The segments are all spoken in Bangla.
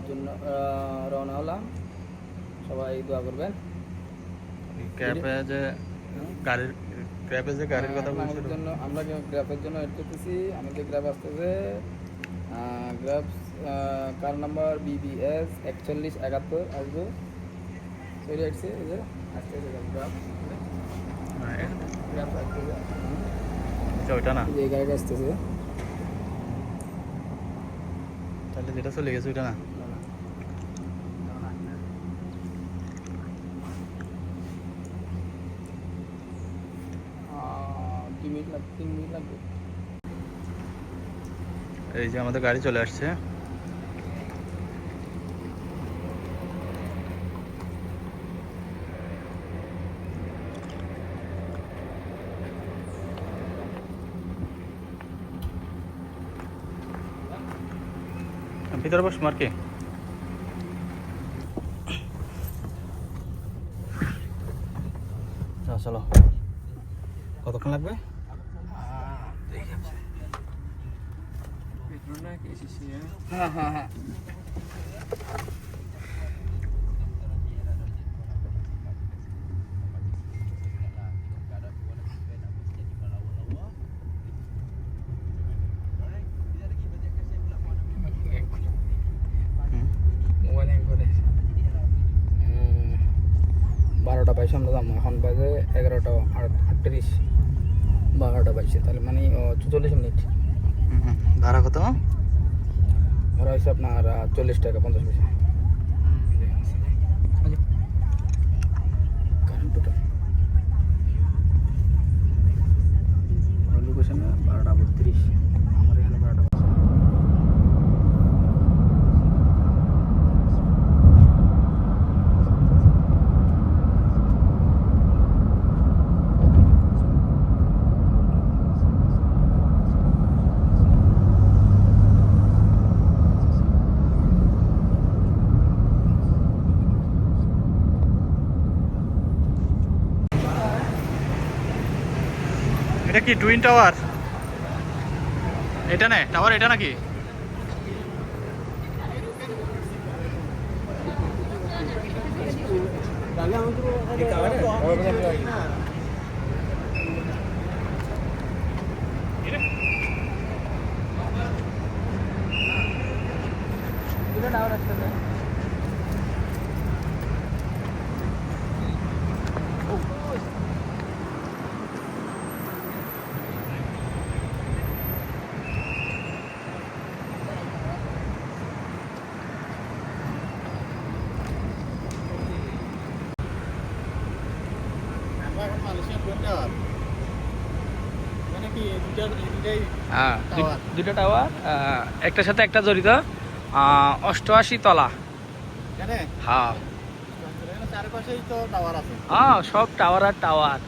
জন্য রওনা হলাম। সবাই দোয়া করবেন। গাড়ির কথা বলছিল জন্য আমরা গ্র্যাপের জন্য ওয়েট করতেছি। আমাদের গ্র্যাপ আসতেছে, গ্র্যাপ কার নাম্বার BBS 4171 আসবে। চলে আসছে, এই যে আসতেছে গ্র্যাপ আসতেছে, ওইটা না, এই গাড়িটা আসতেছে। তাহলে যেটা চলে গেছে ওইটা না। তিন মিনিট লাগবে। এই যে আমাদের গাড়ি চলে আসছে। ভিতরে বস মার্কে। চলো, কতক্ষণ লাগবে? হ্যাঁ হ্যাঁ হ্যাঁ। মোবাইল হ্যাং করে 12টা 22 আমরা যাবো। এখন বাজে 11টা 38, 12টা 22, তাহলে মানে 44 মিনিট। ভাড়া কত? ভাড়া হয়েছে আপনার 40 টাকা 50 পয়সা। লোকেশন 12টা 32, আমার এখানে 12টা। এটা কি টুইন টাওয়ার? এটা না টাওয়ার, এটা নাকি? হ্যাঁ, দুটো টাওয়ার একটার সাথে একটা জড়িত। 88 তলা। হ্যাঁ হ্যাঁ, সব টাওয়ার আর টাওয়ার।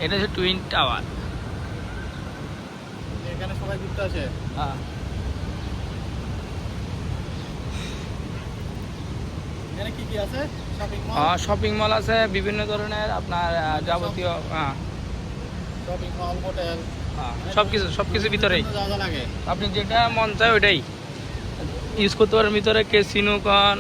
এটা হচ্ছে টুইন টাওয়ার। এখানে সবাই ঘুরতে আসে। হ্যাঁ, এখানে কি কি আছে? শপিং মল আছে বিভিন্ন ধরনের, আপনার যাবতীয় শপিং মল, হোটেল, সবকিছু ভিতরেই। যা যা লাগে আপনি যেটা মন চায় ওইটাই ইউজ করতে পারেন। ভিতরে ক্যাসিনো কন,